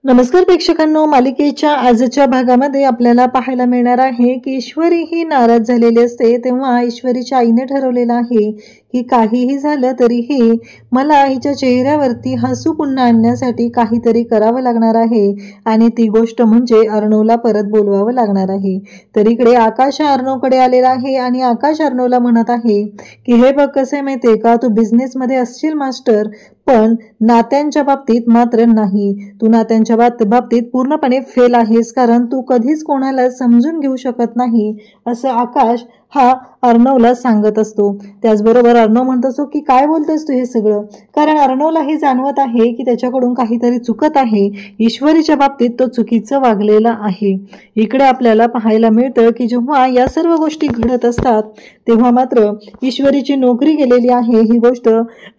नमस्कार प्रेक्षकांनो, मालिकेच्या आजच्या भागामध्ये आपल्याला पाहायला मिळणार आहे की ईश्वरी ही नाराज झालेली असते। तेव्हा ईश्वरीच्या आईने ठरवलेलं आहे की काहीही झालं तरीही मला हिच्या चेहऱ्यावरती हसू पुन्हा आणण्यासाठी काहीतरी करावं लागणार आहे आणि ती गोष्ट म्हणजे अर्णवला परत बोलवावं लागणार आहे। तर इकडे आकाश अर्णवकडे आलेला आहे आणि आकाश अर्णवला म्हणत आहे की हे बघ, कसं आहे माहितीये का, तू बिझनेसमध्ये असशील मास्टर, पण नात्यांच्या बाबतीत मात्र नाही। तू नात्यांच्या बाबतीत पूर्णपणे फेल आहेस, कारण तू कधीच कोणाला समजून घेऊ शकत नाही, असं आकाश हा अर्णवला सांगत असतो। त्याचबरोबर अर्णव म्हणत असतो की काय बोलतोस तू हे सगळं, कारण अर्णवला हे जाणवत आहे की त्याच्याकडून काहीतरी चुकत आहे। ईश्वरीच्या बाबतीत तो चुकीचं वागलेला आहे। इकडे आपल्याला पाहायला मिळतं की जेव्हा या सर्व गोष्टी घडत असतात तेव्हा मात्र ईश्वरीची नोकरी गेलेली आहे ही गोष्ट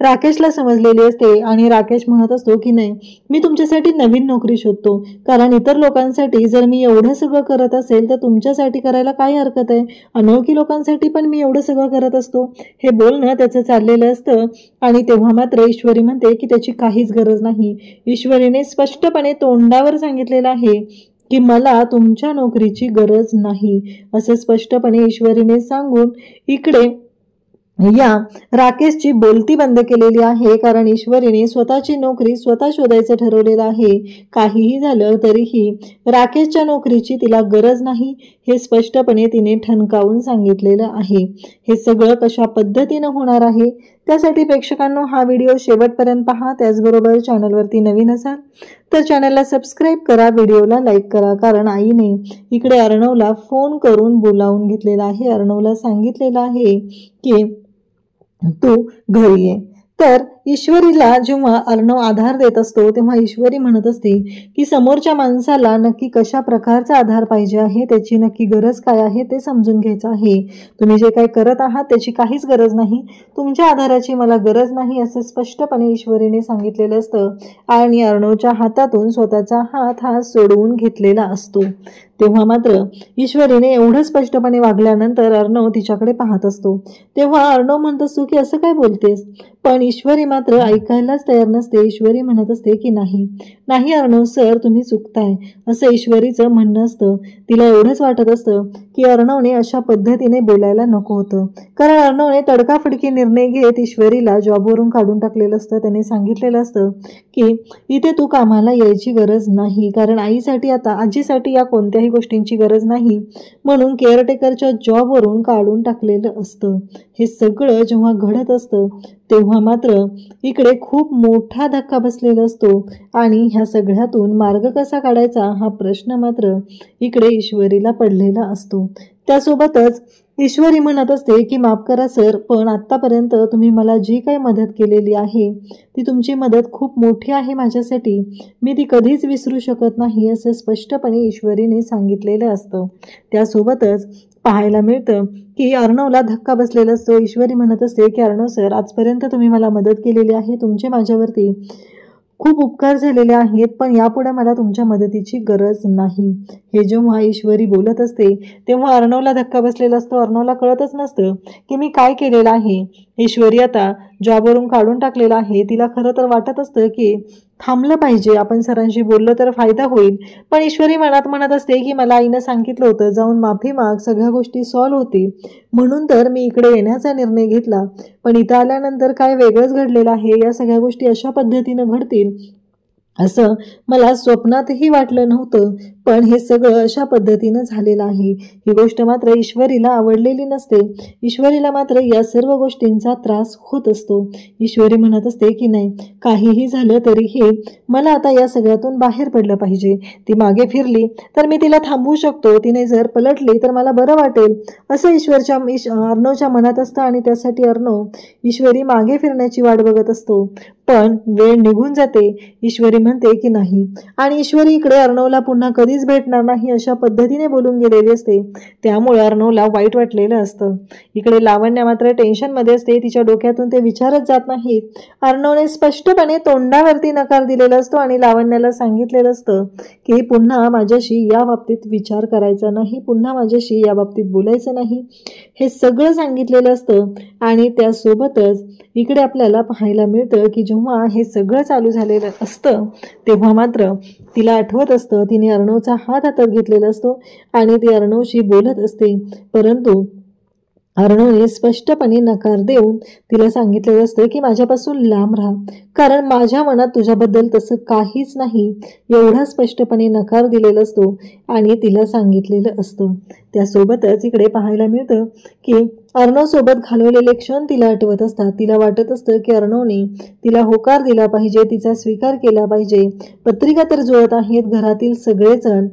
राकेशला समजलेली असते आणि राकेश म्हणत असतो की नाही, मी तुमच्यासाठी नवीन नोकरी शोधतो, कारण इतर लोकांसाठी जर मी एवढं सगळं करत असेल तर तुमच्यासाठी करायला काय हरकत आहे, अनोळखी लोकांसाठी पण मी एवढं सगळं करत असतो। हे बोलणं त्याचं चाललेलं असतं आणि तेव्हा मात्र ईश्वरी म्हणते की त्याची काहीच गरज नाही। ईश्वरीने स्पष्टपणे तोंडावर सांगितलेलं आहे की मला तुमच्या नोकरीची गरज नाही, असं स्पष्टपणे ईश्वरीने सांगून इकडे या राकेशची बोलती बंद केलेली आहे, कारण ईश्वरीने स्वतःची नोकरी स्वतः शोधायचं ठरवलेलं आहे। काहीही झालं तरीही राकेशच्या नोकरीची तिला गरज नाही, हे स्पष्टपणे तिने ठणकावून सांगितलेलं आहे। हे सगळं कशा पद्धतीनं होणार आहे त्यासाठी प्रेक्षकांनो हा व्हिडिओ शेवटपर्यंत पहा। त्याचबरोबर चॅनलवरती नवीन असाल तर चॅनलला सबस्क्राईब करा, व्हिडिओला लाईक करा, कारण आईने इकडे अर्णवला फोन करून बोलावून घेतलेला आहे। अर्णवला सांगितलेलं आहे की तू घरी ये। तर ईश्वरीला जेव्हा अर्णव आधार देत असतो तेव्हा ईश्वरी म्हणत असते की समोरच्या माणसाला नक्की कशा प्रकारचा आधार पाहिजे आहे, त्याची नक्की गरज काय आहे ते समजून घ्यायचं आहे। तुम्ही जे काय करत आहात त्याची काहीच गरज नाही, तुमच्या आधाराची मला गरज नाही, असं स्पष्टपणे ईश्वरीने सांगितलेलं असतं आणि अर्णवच्या हातातून स्वतःचा हात हा सोडवून घेतलेला असतो। तेव्हा मात्र ईश्वरीने एवढं स्पष्टपणे वागल्यानंतर अर्णव तिच्याकडे पाहत असतो। तेव्हा अर्णव म्हणत असतो की असं काय बोलतेस, पण ईश्वरी मात्र ऐकायलाच तयार नसते। ईश्वरी म्हणत असते की नाही अर्णव सर, तुम्ही चुकताय, असं ईश्वरीचं म्हणणं असतं। तिला एवढंच वाटत असतं की अर्णवने अशा पद्धतीने बोलायला नको होतं, कारण अर्णवने तडकाफडकी निर्णय घेत ईश्वरीला जॉबवरून काढून टाकलेलं असतं। त्याने सांगितलेलं असतं की इथे तू कामाला यायची गरज नाही, कारण आईसाठी आता आजीसाठी या कोणत्याही गोष्टींची गरज नाही, म्हणून केअरटेकरच्या जॉबवरून काढून टाकलेलं असतं। हे सगळं जेव्हा घडत असतं तेव्हा मात्र इकडे खूप मोठा धक्का बसलेला असतो आणि ह्या सगळ्यातून मार्ग कसा काढायचा हा प्रश्न मात्र इकडे ईश्वरीला पडलेला असतो। त्यासोबतच ईश्वरी म्हणत असते की माफ करा सर, पण आत्तापर्यंत तुम्ही मला जी काही मदत केलेली आहे ती तुमची मदत खूप मोठी आहे माझ्यासाठी, मी ती कधीच विसरू शकत नाही, असं स्पष्टपणे ईश्वरीने सांगितलेलं असतं। त्यासोबतच पाहायला मिळतं की अर्णवला धक्का बसलेला असतो। ईश्वरी म्हणत असते की अर्णव सर, आजपर्यंत तुम्ही मला मदत केलेली आहे, तुमचे माझ्यावरती खूप उपकार झालेले आहेत, पण यापुढे मला तुमच्या मदतीची गरज नाही। हे जेव्हा ईश्वरी बोलत असते तेव्हा अर्णवला धक्का बसलेला असतो। अर्णवला कळतच नसतं की मी काय केलेलं आहे। ईश्वरी आता जॉबवरून काढून टाकलेलं आहे। तिला खरं तर वाटत असतं की थांबलं पाहिजे, आपण सरांशी बोललो तर फायदा होईल, पण ईश्वरी मनात म्हणत असते की मला आईनं सांगितलं होतं जाऊन माफी माग, सगळ्या गोष्टी सॉल्व्ह होतील, म्हणून तर मी इकडे येण्याचा निर्णय घेतला, पण इथं आल्यानंतर काय वेगळंच घडलेलं आहे, या सगळ्या गोष्टी अशा पद्धतीनं घडतील असं मला स्वप्नातही वाटलं नव्हतं, पण हे सगळं अशा पद्धतीनं झालेलं आहे। ही गोष्ट मात्र ईश्वरीला आवडलेली नसते। ईश्वरीला मात्र या सर्व गोष्टींचा त्रास होत असतो। ईश्वरी म्हणत असते की नाही, काहीही झालं तरीही मला आता या सगळ्यातून बाहेर पडलं पाहिजे। ती मागे फिरली तर मी तिला थांबवू शकतो, तिने जर पलटली तर मला बरं वाटेल, असं अर्णवच्या मनात असतं आणि त्यासाठी अर्णव ईश्वरी मागे फिरण्याची वाट बघत असतो, पण वेळ निघून जाते। ईश्वरी म्हणते की नाही, आणि ईश्वरी इकडे अर्णवला पुन्हा कधीच भेटणार नाही अशा पद्धतीने बोलून गेलेली असते। त्यामुळे अर्णवला वाईट वाटलेलं असतं। इकडे लावण्या मात्र टेन्शनमध्ये असते, तिच्या डोक्यातून ते विचारच जात नाहीत। अर्णवने स्पष्टपणे तोंडावरती नकार दिलेला असतो आणि लावण्याला सांगितलेलं असतं की पुन्हा माझ्याशी या बाबतीत विचार करायचा नाही, पुन्हा माझ्याशी या बाबतीत बोलायचं नाही। हे सगळं सांगितलेलं असतं. आणि त्यासोबतच इकडे आपल्याला पाहायला मिळतं की जेव्हा हे सगळं चालू झालेलं असतं तेव्हा मात्र तिला आठवत असतं, तिने अर्णवचा हात हातात घेतलेला असतो आणि ती अर्णवशी बोलत असते. परंतु अर्णवने स्पष्टपणे नकार देऊन तिला सांगितलेलं असतं की माझ्यापासून लांब राहा, कारण माझ्या मनात तुझ्याबद्दल तसं काहीच नाही, एवढा स्पष्टपणे नकार दिलेला असतो आणि तिला सांगितलेलं असतं. त्यासोबतच इकडे पाहायला मिळतं की अर्णवसोबत घालवलेले क्षण तिला आठवत असतात. तिला वाटत असतं की अर्णवने तिला होकार दिला पाहिजे, तिचा स्वीकार केला पाहिजे. पत्रिका तर जुळत आहेत, घरातील सगळेजण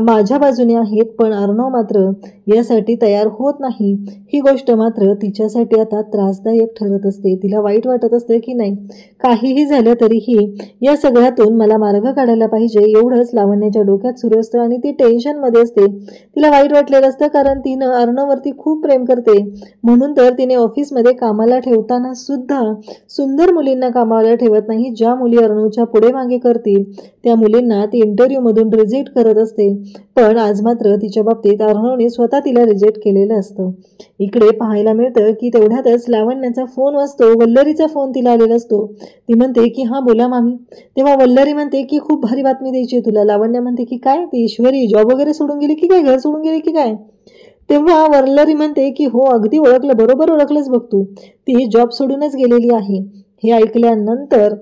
माझ्या बाजूने आहेत, पण अर्णव मात्र यासाठी तयार होत नाही. ही गोष्ट मात्र तिच्यासाठी आता त्रासदायक ठरत असते. तिला वाईट वाटत असते की नाही, काहीही झालं तरीही या सगळ्यातून मला मार्ग काढायला पाहिजे, एवढंच लावण्याच्या डोक्यात सुरू असतं आणि ती टेन्शनमध्ये असते. तिला वाईट वाटलेलं असतं कारण तिनं अर्णववरती खूप प्रेम करते. म्हणून तर तिने ऑफिसमध्ये कामाला ठेवताना सुद्धा सुंदर मुलींना कामाला ठेवत नाही. ज्या मुली अर्णवच्या पुढे मागे करतील त्या मुलींना ती इंटरव्ह्यूमधून रिजेक्ट करत असते. पण आज मात्र तिच्या बाबतीत अर्णवने स्वतः तिला रिजेक्ट केलेलं असतं. इकडे पाहायला मिळतं की तेवढ्यातच लावण्याचा फोन वाजतो. वल्लरीचा फोन तिला आलेला असतो. ती म्हणते की हां बोला मामी. तेव्हा वल्लरी म्हणते की खूप भारी बातमी द्यायची तुला. लावण्य म्हणते की काय, ती ईश्वरी जॉब वगैरे सोडून गेली की काय, घर सोडून गेली की काय. तेव्हा वल्लरी म्हणते की हो अगदी ओळखलं, बरोबर ओळखलंच बघ तू, ती जॉब सोडूनच गेलेली आहे. हे ऐकल्यानंतर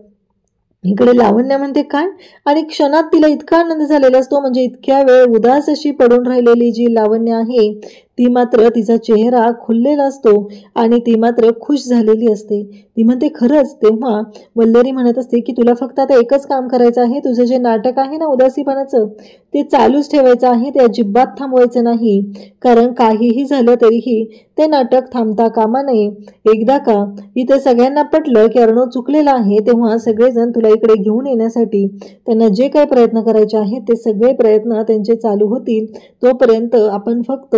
इकडे लावण्य म्हणते काय, आणि क्षणात तिला इतका आनंद झालेला असतो. म्हणजे इतक्या वेळ उदास अशी पडून राहिलेली जी लावण्य आहे ती मात्र तिचा चेहरा खुललेला असतो आणि ती मात्र खुश झालेली असते. ती म्हणते खरंच. तेव्हा वल्लरी म्हणत असते की तुला फक्त आता एकच काम करायचं आहे, तुझं जे नाटक आहे ना उदासीपणाचं ते चालूच ठेवायचं आहे, ते अजिबात थांबवायचं नाही. कारण काहीही झालं तरीही ते नाटक थांबता कामा नये. एकदा का इथे सगळ्यांना पटलं की अर्णव चुकलेला आहे तेव्हा सगळेजण तुला इकडे घेऊन येण्यासाठी त्यांना जे काही प्रयत्न करायचे आहेत ते सगळे प्रयत्न त्यांचे चालू होतील. तोपर्यंत आपण फक्त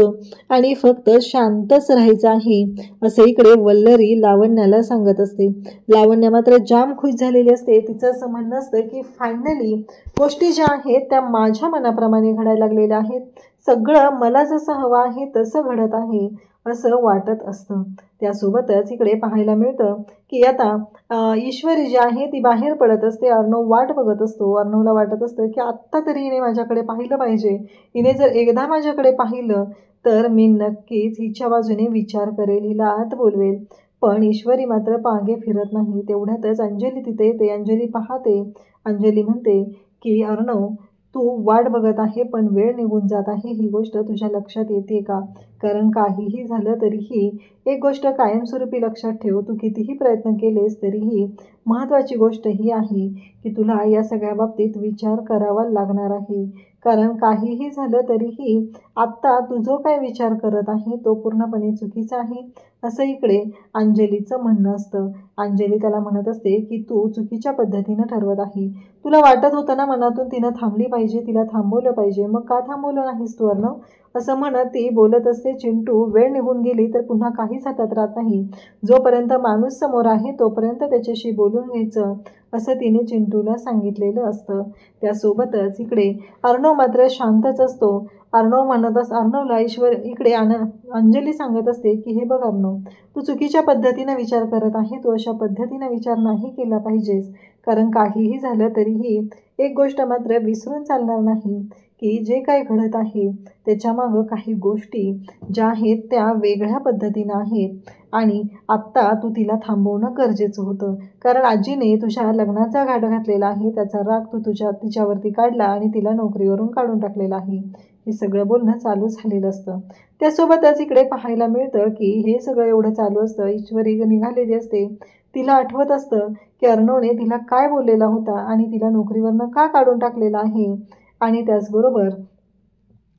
आणि फक्त शांतच राहायचं आहे, असं इकडे वल्लरी लावण्याला सांगत असते. लावण्य मात्र जाम खुश झालेली असते. तिचं असं म्हणणं असतं की फायनली गोष्टी ज्या आहेत त्या माझ्या मनाप्रमाणे घडायला लागलेल्या आहेत, सगळं मला जसं हवं आहे तसं घडत आहे असं वाटत असतं. त्यासोबतच इकडे पाहायला मिळतं की आता ईश्वरी जी आहे ती बाहेर पडत असते. अर्णव वाट बघत असतो. अर्णवला वाटत असतं की आत्ता तरी हिने माझ्याकडे पाहिलं पाहिजे. हिने जर एकदा माझ्याकडे पाहिलं तर मी नक्कीच हिच्या बाजूने विचार करेल, हिला आत बोलवेल. पण ईश्वरी मात्र मागे फिरत नाही. तेवढ्यातच अंजली तिथे येते. अंजली पाहते. अंजली म्हणते की अर्णव तू वाट बघत आहे पण वेळ निघून जात आहे, ही गोष्ट तुझ्या लक्षात येते का. कारण काहीही झालं तरीही एक गोष्ट कायमस्वरूपी लक्षात ठेव, तू कितीही प्रयत्न केलेस तरीही महत्त्वाची गोष्ट ही आहे की तुला या सगळ्या बाबतीत विचार करावा लागणार आहे. कारण काहीही झालं तरीही आत्ता तू जो काय विचार करत आहे तो पूर्णपणे चुकीचा आहे, असं इकडे अंजलीचं म्हणणं असतं. अंजली त्याला म्हणत असते की तू चुकीच्या पद्धतीनं ठरवत आहे. तुला वाटत होतं ना मनातून तिनं थांबली पाहिजे, तिला थांबवलं पाहिजे, मग का थांबवलं नाहीस तू अर्णव, असं म्हणत ती बोलत असते. चिंटू, वेळ निघून गेली तर पुन्हा काहीच हातात राहत नाही. जोपर्यंत माणूस समोर आहे तोपर्यंत त्याच्याशी बोलून घ्यायचं, असं तिने चिंटूला सांगितलेलं असतं. त्यासोबतच इकडे अर्णव मात्र शांतच असतो. अर्णवला इकडे अंजली सांगत असते की हे बघ अर्णव, तू चुकीच्या पद्धतीनं विचार करत आहे, तू अशा पद्धतीनं विचार नाही केला पाहिजेस. कारण काहीही झालं तरीही एक गोष्ट मात्र विसरून चालणार नाही की जे काही घडत आहे त्याच्यामागं काही गोष्टी ज्या आहेत त्या वेगळ्या पद्धतीनं आहेत आणि आत्ता तू तिला थांबवणं गरजेचं होतं. कारण आजीने तुझ्या लग्नाचा घाट घातलेला आहे, त्याचा राग तू तिच्यावरती काढला आणि तिला नोकरीवरून काढून टाकलेला आहे. हे सगळं बोलणं चालू झालेलं असतं. त्यासोबतच इकडे पाहायला मिळतं की हे सगळं एवढं चालू असतं. ईश्वरी निघालेली असते. तिला आठवत असतं की अर्णवने तिला काय बोललेला होता आणि तिला नोकरीवरनं का काढून टाकलेलं आहे. आणि त्याचबरोबर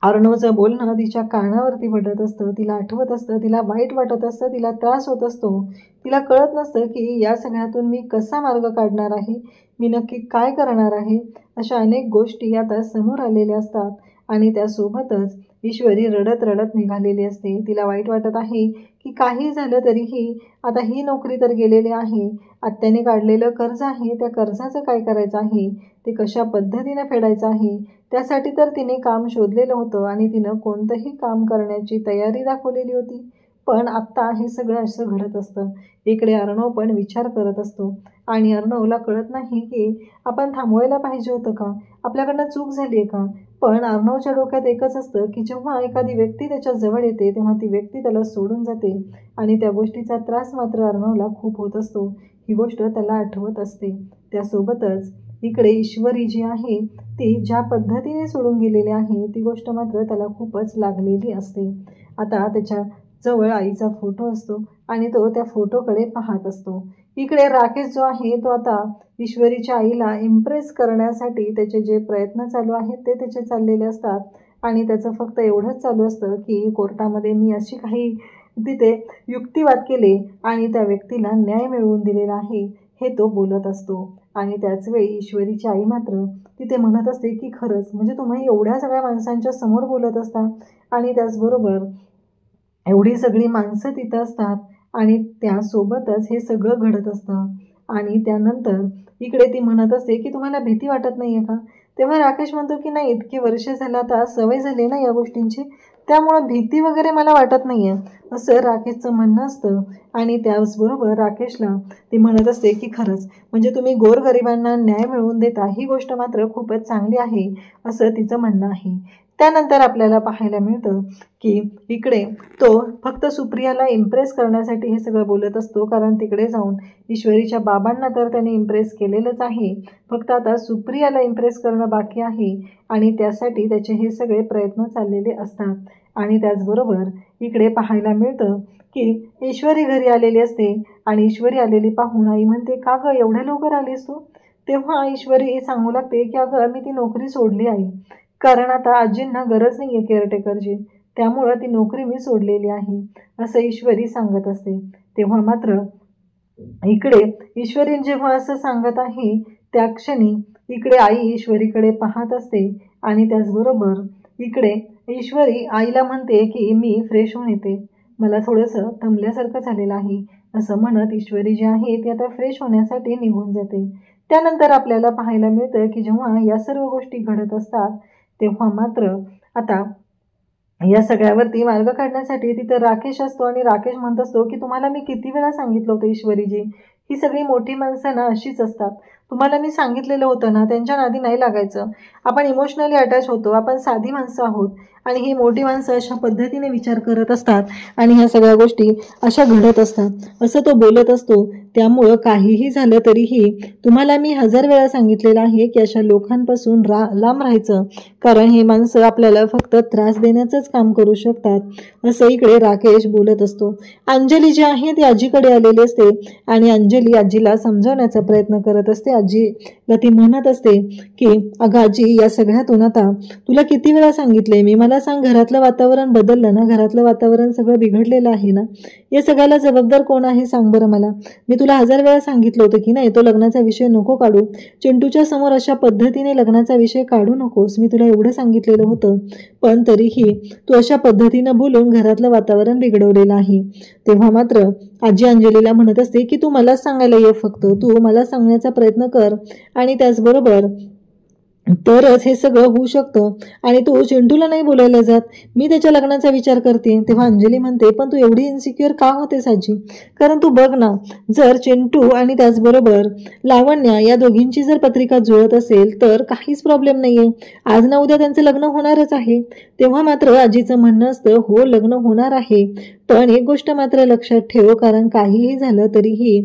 अर्णवचं बोलणं तिच्या कानावरती पडत असतं. तिला आठवत असतं, तिला वाईट वाटत असतं, तिला त्रास होत असतो. तिला कळत नसतं की या सगळ्यातून मी कसा मार्ग काढणार आहे, मी नक्की काय करणार आहे. अशा अनेक गोष्टी आता समोर आलेल्या असतात आणि त्यासोबतच ईश्वरी रडत रडत निघालेली असते. तिला वाईट वाटत आहे की काही झालं तरीही आता ही नोकरी तर गेलेली आहे, आत्याने काढलेलं कर्ज आहे, त्या कर्जाचं काय करायचं आहे, ते कशा पद्धतीनं फेडायचं आहे, त्यासाठी तर तिने काम शोधलेलं होतं आणि तिनं कोणतंही काम करण्याची तयारी दाखवलेली होती. पण आत्ता हे सगळं असं घडत असतं. इकडे अर्णव पण विचार करत असतो आणि अर्णवला कळत नाही की आपण थांबवायला पाहिजे होतं का, आपल्याकडनं चूक झाली आहे का. पण अर्णवच्या डोक्यात एकच असतं की जेव्हा एखादी व्यक्ती त्याच्या जवळ येते तेव्हा ती व्यक्ती त्याला सोडून जाते आणि त्या गोष्टीचा त्रास मात्र अर्णवला खूप होत असतो. ही गोष्ट त्याला आठवत असते. त्यासोबतच इकडे ईश्वरी जी आहे ती ज्या पद्धतीने सोडून गेलेली आहे ती गोष्ट मात्र त्याला खूपच लागलेली असते. आता त्याच्या जवळ आईचा फोटो असतो आणि तो त्या फोटोकडे पाहत असतो. इकडे राकेश जो आहे तो आता ईश्वरीच्या आईला इम्प्रेस करण्यासाठी त्याचे जे प्रयत्न चालू आहेत ते त्याचे चाललेले असतात आणि त्याचं फक्त एवढंच चालू असतं की कोर्टामध्ये मी अशी काही तिथे युक्तिवाद केले आणि त्या व्यक्तीला न्याय मिळवून दिलेला आहे हे तो बोलत असतो. आणि त्याचवेळी ईश्वरीची आई मात्र तिथे म्हणत असते की खरंच म्हणजे तुम्ही एवढ्या सगळ्या माणसांच्या समोर बोलत असता आणि त्याचबरोबर एवढी सगळी माणसं तिथं असतात आणि त्यासोबतच हे सगळं घडत असतं. आणि त्यानंतर इकडे ती म्हणत असते की तुम्हाला भीती वाटत नाही आहे का. तेव्हा राकेश म्हणतो की नाही, इतकी वर्षे झालं आता सवय झाली ना या गोष्टींची, त्यामुळं भीती वगैरे मला वाटत नाही आहे असं राकेशचं म्हणणं असतं. आणि त्याचबरोबर राकेशला ती म्हणत असते की खरंच म्हणजे तुम्ही गोरगरिबांना न्याय मिळवून देता ही गोष्ट मात्र खूपच चांगली आहे असं तिचं म्हणणं आहे. त्यानंतर आपल्याला पाहायला मिळतं की इकडे तो फक्त सुप्रियाला इम्प्रेस करण्यासाठी हे सगळं बोलत असतो, कारण तिकडे जाऊन ईश्वरीच्या बाबांना तर त्याने इम्प्रेस केलेलंच आहे, फक्त आता सुप्रियाला इम्प्रेस करणं बाकी आहे आणि त्यासाठी त्याचे हे सगळे प्रयत्न चाललेले असतात. आणि त्याचबरोबर इकडे पाहायला मिळतं की ईश्वरी घरी आलेली असते आणि ईश्वरी आलेली पाहून आई म्हणते का गं एवढ्या लवकर आलीस तू. तेव्हा ईश्वरी सांगू लागते की अगं मी ती नोकरी सोडली आई, कारण आता आजींना गरज नाही आहे केअरटेकरची, त्यामुळं ती नोकरी मी सोडलेली आहे असं ईश्वरी सांगत असते. तेव्हा मात्र इकडे ईश्वरी जेव्हा असं सांगत आहे त्या क्षणी इकडे आई ईश्वरीकडे पाहत असते आणि त्याचबरोबर इकडे ईश्वरी आईला म्हणते की मी फ्रेश होऊन येते, मला थोडंसं थंबल्यासारखं झालेलं आहे असं म्हणत ईश्वरी जी आहे ती आता फ्रेश होण्यासाठी निघून जाते. त्यानंतर आपल्याला पाहायला मिळतं की जेव्हा या सर्व गोष्टी घडत असतात तेव्हा मात्र आता या सगळ्यावरती मार्ग काढण्यासाठी तिथं राकेश असतो आणि राकेश म्हणत असतो की तुम्हाला मी किती वेळा सांगितलं होतं ईश्वरीजी, ही सगळी मोठी माणसं ना अशीच असतात, तुम्हाला मी सांगितलेलं होतं ना त्यांच्या नादी नाही लागायचं, आपण इमोशनली अटॅच होतो, आपण साधी माणसं आहोत आणि ही मोठी माणसं अशा पद्धतीने विचार करत असतात आणि ह्या सगळ्या गोष्टी अशा घडत असतात असं तो बोलत असतो. त्यामुळं काहीही झालं तरीही तुम्हाला मी 1000 वेळा सांगितलेलं आहे की अशा लोकांपासून लांब राहायचं, कारण हे माणसं आपल्याला फक्त त्रास देण्याचंच काम करू शकतात असं इकडे राकेश बोलत असतो. अंजली जी आहे ती आजीकडे आलेली असते आणि अंजली आजीला समजावण्याचा प्रयत्न करत असते. आजीला ती म्हणत असते की अगं आजी, या सगळ्यातून आता तुला किती वेळा सांगितले मी, मला सांग घरातलं वातावरण बदललं ना, घरातलं वातावरण सगळं बिघडलेलं आहे ना, या सगळ्याला जबाबदार कोण आहे सांग बरं मला. मी तुला 1000 वेळा सांगितलं होतं की नाही तो लग्नाचा विषय नको काढू, चिंटूच्या समोर अशा पद्धतीने लग्नाचा विषय काढू नकोस, मी तुला एवढं सांगितलेलं होतं, पण तरीही तू अशा पद्धतीनं बोलून घरातलं वातावरण बिघडवलेलं आहे. तेव्हा मात्र आजी अंजलीला म्हणत असते की तू मलाच सांगायला ये, फक्त तू मला सांगण्याचा प्रयत्न कर आणि त्याचबरोबर तरच हे सगळं होऊ शकतं आणि तू चिंटूला नाही बोलायला जात, मी त्याच्या लग्नाचा विचार करते. तेव्हा अंजली म्हणते पण तू एवढी इन्सिक्युअर का होतेस आजी, कारण तू बघ ना, जर चिंटू आणि त्याचबरोबर लावण्या या दोघींची जर पत्रिका जुळत असेल तर काहीच प्रॉब्लेम नाही आहे, आज ना उद्या त्यांचं लग्न होणारच आहे. तेव्हा मात्र आजीचं म्हणणं असतं हो लग्न होणार आहे, पण एक गोष्ट मात्र लक्षात ठेव, कारण काहीही झालं तरीही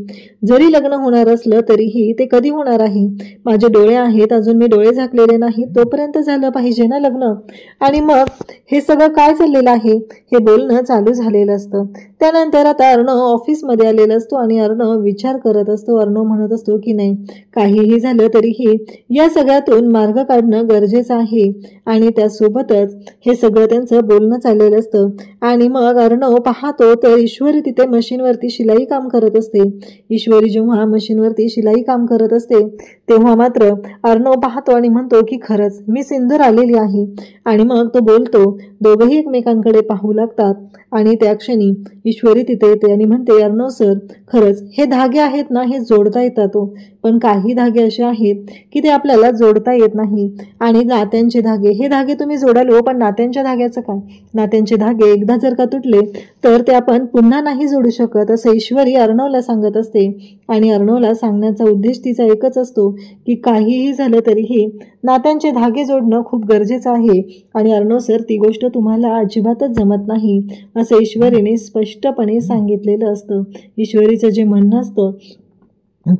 जरी लग्न होणार असलं तरीही ते कधी होणार आहे, माझे डोळे आहेत अजून मी डोळे झाकलेले नाही तोपर्यंत झालं पाहिजे ना लग्न. आणि मग हे सगळं काय चाललेलं आहे हे बोलणं चालू झालेलं असतं. त्यानंतर आता अर्णव ऑफिसमध्ये आलेला असतो आणि अर्णव विचार करत असतो. अर्णव म्हणत असतो की नाही काहीही झालं तरीही या सगळ्यातून मार्ग काढणं गरजेचं आहे आणि त्यासोबतच हे सगळं त्यांचं बोलणं चाललेलं असतं. आणि मग अर्णव पाहतो तर ईश्वरी तिथे मशीनवरती शिलाई काम करत असते. ईश्वरी जेव्हा मशीनवरती शिलाई काम करत असते तेव्हा मात्र अर्णव पाहतो आणि म्हणतो की खरंच मी सिंदूर आलेली आहे. आणि मग तो बोलतो, दोघंही एकमेकांकडे पाहू लागतात आणि त्या क्षणी ईश्वरी तिथे येते आणि म्हणते, अर्णव सर, खरंच हे धागे आहेत ना, हे जोडता येतात हो, पण काही धागे असे आहेत की ते आपल्याला जोडता येत नाही. आणि नात्यांचे धागे, हे धागे तुम्ही जोडाल हो, पण नात्यांच्या धाग्याचं काय? नात्यांचे धागे एकदा जर का तुटले तर ते आपण पुन्हा नाही जोडू शकत, असं ईश्वरी अर्णवला सांगत असते. आणि अर्णवला सांगण्याचा उद्देश तिचा एकच असतो की काहीही झालं तरीही नात्यांचे धागे जोडणं खूप गरजेचं आहे. आणि अर्णव सर, ती गोष्ट तुम्हाला अजिबातच जमत नाही, असं ईश्वरीने स्पष्टपणे सांगितलेलं असतं. ईश्वरीचं जे म्हणणं असतं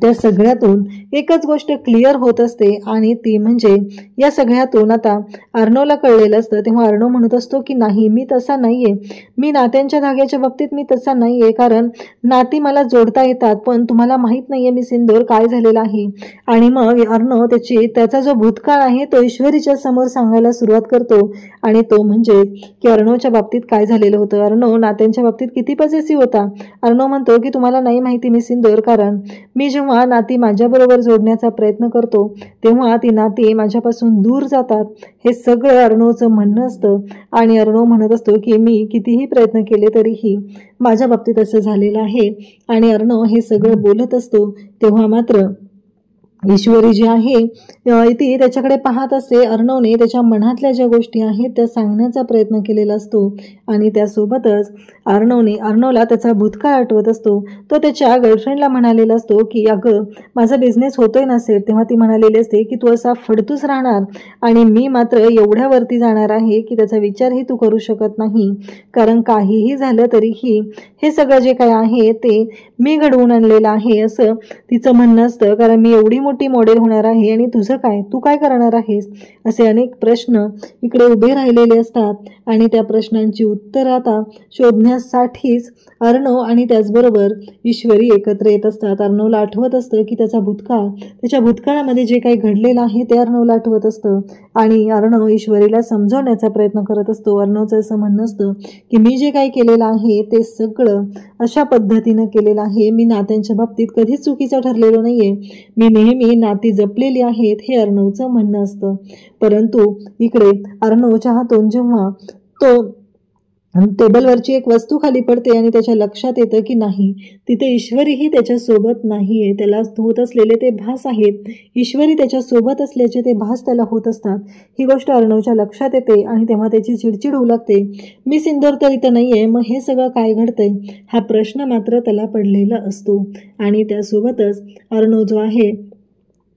त्या सगळ्यातून एकच गोष्ट क्लिअर होत असते, आणि ती म्हणजे या सगळ्यातून आता अर्णवला कळलेलं असतं. तेव्हा अर्णव म्हणत असतो की नाही, मी तसा नाही आहे, मी नात्यांच्या धाग्याच्या बाबतीत मी तसा नाही आहे, कारण नाती मला जोडता येतात, पण तुम्हाला माहीत नाही आहे मी सिंदूर काय झालेला आहे. आणि मग अर्णव त्याचा जो भूतकाळ आहे तो ईश्वरीच्या समोर सांगायला सुरुवात करतो. आणि तो म्हणजे की अर्णवच्या बाबतीत काय झालेलं होतं. अर्णव नात्यांच्या बाबतीत किती पॉझिटिव्ह होता. अर्णव म्हणतो की तुम्हाला नाही माहिती मी सिंदूर, कारण मी जेव्हा नाती माझ्याबरोबर जोडण्याचा प्रयत्न करतो तेव्हा ती नाती माझ्यापासून दूर जातात, हे सगळं अर्णवचं म्हणणं असतं. आणि अर्णव म्हणत असतो की मी कितीही प्रयत्न केले तरीही माझ्या बाबतीत असं झालेलं आहे. आणि अर्णव हे सगळं बोलत असतो तेव्हा मात्र ईश्वरी जी आहे ती त्याच्याकडे पाहत असते. अर्णवने त्याच्या मनातल्या ज्या गोष्टी आहेत त्या सांगण्याचा प्रयत्न केलेला असतो. आणि त्यासोबतच अर्णवला त्याचा भूतकाळ आठवत असतो. तो त्याच्या गर्लफ्रेंडला म्हणालेला असतो की अगं, माझा बिझनेस होतोय नसेल, तेव्हा ती म्हणालेली असते की तू असा फडतूस राहणार आणि मी मात्र एवढ्यावरती जाणार आहे की त्याचा विचारही तू करू शकत नाही, कारण काहीही झालं तरीही हे सगळं जे काय आहे ते मी घडवून आणलेलं आहे, असं तिचं म्हणणं असतं. कारण मी एवढी मोठी मॉडेल होणार आहे आणि तुझं काय, तू काय करणार आहेस, असे अनेक प्रश्न इकडे उभे राहिलेले असतात. आणि त्या प्रश्नांची उत्तरं आता शोधण्यासाठीच अर्णव आणि त्याचबरोबर ईश्वरी एकत्र येत असतात. अर्णवला आठवत असतं की त्याचा भूतकाळ, त्याच्या भूतकाळामध्ये जे काही घडलेलं आहे ते अर्णवला आठवत असतं. आणि अर्णव ईश्वरीला समजवण्याचा प्रयत्न करत असतो. अर्णवचं असं म्हणणं असतं की मी जे काही केलेलं आहे ते सगळं अशा पद्धतीनं केलेलं आहे, मी नात्यांच्या बाबतीत कधीच चुकीचं ठरलेलो नाही आहे, मी नेहमी नाती जपलेली आहेत, हे अर्णवचं म्हणणं असतं. परंतु इकडे अर्णवच्या हातून जेव्हा तो टेबलवरची एक वस्तू खाली पडते आणि त्याच्या लक्षात येतं की नाही, तिथे ईश्वरीही त्याच्यासोबत नाही आहे, त्याला होत असलेले ते भास आहेत, ईश्वरी त्याच्यासोबत असल्याचे ते भास त्याला होत असतात. ही गोष्ट अर्णवच्या लक्षात येते आणि तेव्हा त्याची चिडचिड होऊ लागते. मी सिंदूर तर इथं नाही आहे, मग हे सगळं काय घडतंय, हा प्रश्न मात्र त्याला पडलेला असतो. आणि त्यासोबतच अर्णव जो आहे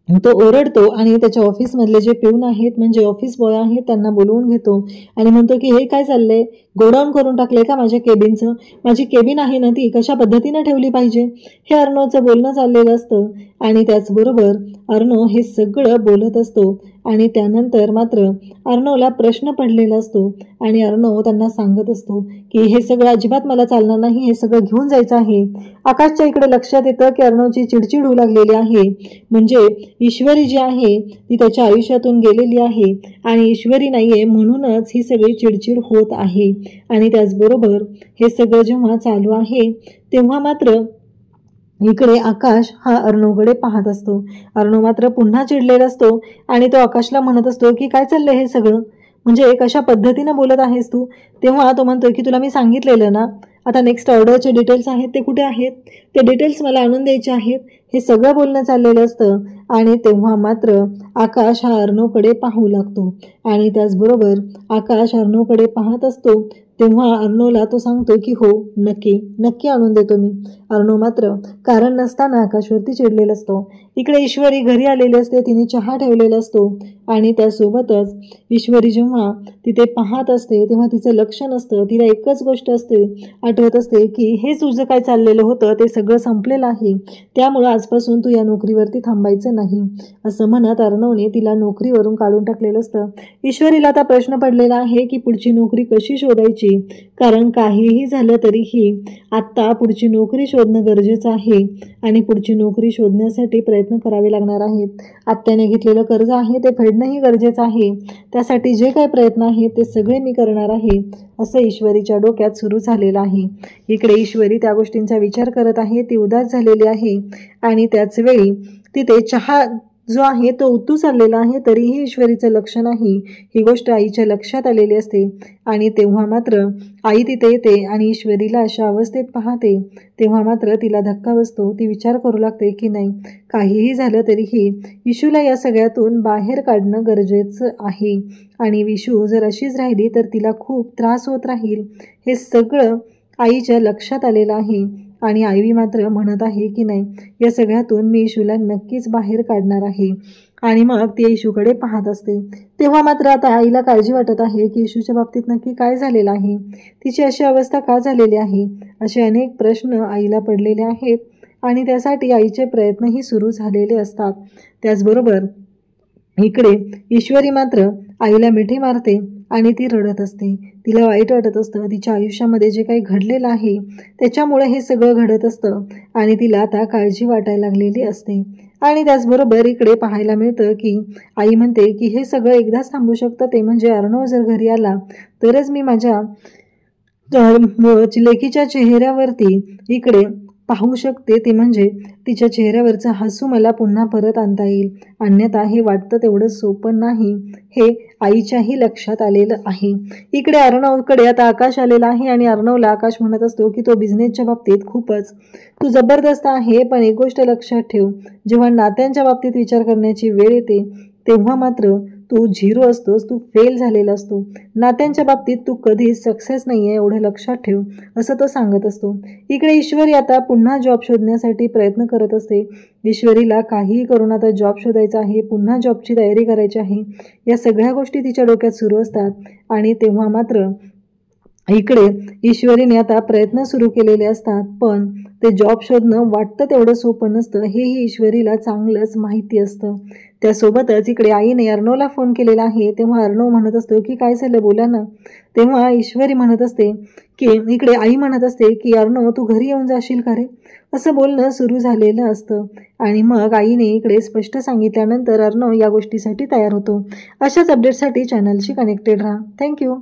तो ओरडतो आणि त्याच्या ऑफिसमधले जे पिऊन आहेत, म्हणजे ऑफिस बॉय आहेत, त्यांना बोलवून घेतो आणि म्हणतो की हे काय चाललंय, गोडाऊन करून टाकले का माझ्या केबिनचं, माझी केबिन आहे ना ती कशा पद्धतीनं ठेवली पाहिजे, हे अर्णवचं बोलणं चाललेलं असतं. आणि त्याचबरोबर अर्णव हे सगळं बोलत असतो. आणि त्यानंतर मात्र अर्णवला प्रश्न पडलेला असतो आणि अर्णव त्यांना सांगत असतो की हे सगळं अजिबात मला चालणार नाही, हे सगळं घेऊन जायचं आहे. आकाशच्या इकडे लक्षात येतं की अर्णवची चिडचिड होऊ लागलेली आहे, म्हणजे ईश्वरी जी आहे ती त्याच्या आयुष्यातून गेलेली आहे आणि ईश्वरी नाही आहे म्हणूनच ही सगळी चिडचिड होत आहे. आणि त्याचबरोबर हे सगळं जेव्हा चालू आहे तेव्हा मात्र इकडे आकाश हा अर्णवकडे पाहत असतो. अर्णव मात्र पुन्हा चिडलेला असतो आणि तो आकाशला म्हणत असतो की काय चाललंय हे सगळं, म्हणजे कशा पद्धतीनं बोलत आहेस तू. तेव्हा तो म्हणतो की तुला मी सांगितलेलं ना, आता नेक्स्ट ऑर्डरचे डिटेल्स आहेत ते कुठे आहेत, ते डिटेल्स मला आणून द्यायचे आहेत, हे सगळं बोलणं चाललेलं असतं. आणि तेव्हा मात्र आकाश हा अर्णवकडे पाहू लागतो आणि त्याचबरोबर आकाश अर्णवकडे पाहत असतो. तेव्हा अर्णवला तो सांगतो की हो, नक्की आणून देतो मी. अर्णव मात्र कारण नसताना आकाशवरती चिडलेला असतो. इकडे ईश्वरी घरी आलेली असते, तिने चहा ठेवलेला असतो आणि त्यासोबतच ईश्वरी जेव्हा तिथे पाहत असते तेव्हा तिचं लक्ष नसतं, तिला एकच गोष्ट आठवत असते की हे तुझं काय चाललेलं होतं ते सगळं संपलेलं आहे, त्यामुळं आजपासून तू या नोकरीवरती थांबायचं नाही, असं म्हणत अर्णवने तिला नोकरीवरून काढून टाकलेलं असतं. ईश्वरीला आता प्रश्न पडलेला आहे की पुढची नोकरी कशी शोधायची, कारण काहीही झालं तरीही आत्ता पुढची नोकरी शोधणं गरजेचं आहे आणि पुढची नोकरी शोधण्यासाठी प्रयत्न करावे लागणार आहेत. आत्याने घेतलेलं कर्ज आहे ते फेडणंही गरजेचं आहे, त्यासाठी जे काही प्रयत्न आहेत ते सगळे मी करणार आहे, असं ईश्वरीच्या डोक्यात सुरू झालेलं आहे. इकडे ईश्वरी त्या गोष्टींचा विचार करत आहे, ती उदास झालेली आहे आणि त्याच वेळी तिथे चहा जो आहे तो उतू चाललेला आहे, तरीही ईश्वरीचं लक्ष नाही. ही गोष्ट आईच्या लक्षात आलेली असते आणि तेव्हा मात्र आई तिथे येते आणि ईश्वरीला अशा अवस्थेत पाहते. तेव्हा मात्र तिला धक्का बसतो. ती विचार करू लागते की नाही, काहीही झालं तरीही विशूला या सगळ्यातून बाहेर काढणं गरजेचं आहे आणि विशू जर अशीच राहिली तर तिला खूप त्रास होत राहील. हे सगळं आईच्या लक्षात आलेलं आहे आणि आई मात्र म्हणत आहे की नाही, या सगळ्यातून मी इशूला नक्कीच बाहेर काढणार आहे. आणि मग ती इशूकडे पाहत असते. तेव्हा मात्र आता आईला काळजी वाटत आहे की इशूच्या बाबतीत नक्की काय झालेलं आहे, तिची अशी अवस्था का झालेली आहे. असे अनेक प्रश्न आईला पडलेले आहेत आणि त्यासाठी आईचे प्रयत्नही सुरू झालेले असतात. त्याचबरोबर इकडे ईश्वरी मात्र आईला मिठी मारते आणि ती रडत असते. तिला वाईट वाटत असतं. तिच्या आयुष्यामध्ये जे काही घडलेलं आहे त्याच्यामुळे हे सगळं घडत असतं आणि तिला आता काळजी वाटायला लागलेली असते. आणि त्याचबरोबर इकडे पाहायला मिळतं की आई म्हणते की हे सगळं एकदाच थांबू शकतं, ते म्हणजे अर्णव जर घरी आला तरच मी माझ्या लेकीच्या चेहऱ्यावरती इकडे पाहू शकते, ते म्हणजे तिच्या चेहऱ्यावरचं हसू मला पुन्हा परत आणता येईल. अन्यथा हे वाटतं तेवढं सोपं नाही, हे आईच्याही लक्षात आलेलं आहे. इकडे अर्णवकडे आता आकाश आलेला आहे आणि अर्णवला आकाश म्हणत असतो की तो बिझनेसच्या बाबतीत खूपच तू जबरदस्त आहे, पण एक गोष्ट लक्षात ठेव, जेव्हा नात्यांच्या बाबतीत विचार करण्याची वेळ येते तेव्हा मात्र तू झिरो असतोस, तू फेल झालेला असतो. नात्यांच्या बाबतीत तू कधीच सक्सेस नाही आहे, एवढं लक्षात ठेव, असं तो सांगत असतो. इकडे ईश्वरी आता पुन्हा जॉब शोधण्यासाठी प्रयत्न करत असते. ईश्वरीला काहीही करून आता जॉब शोधायचा आहे, पुन्हा जॉबची तयारी करायची आहे, या सगळ्या गोष्टी तिच्या डोक्यात सुरू असतात. आणि तेव्हा मात्र इकडे ईश्वरीने आता प्रयत्न सुरू केलेले असतात, पण ते जॉब शोधणं वाटतं तेवढं सोपं नसतं, हेही ईश्वरीला चांगलंच माहिती असतं. त्यासोबतच इकडे आईने अर्णवला फोन केलेला आहे. तेव्हा अर्णव म्हणत असतो की काय झालं, बोला ना. तेव्हा ईश्वरी म्हणत असते की इकडे आई म्हणत असते की अर्णव तू घरी येऊन जाशील का रे, असं बोलणं सुरू झालेलं असतं. आणि मग आईने इकडे स्पष्ट सांगितल्यानंतर अर्णव या गोष्टीसाठी तयार होतो. अशाच अपडेटसाठी चॅनलशी कनेक्टेड राहा. थँक्यू.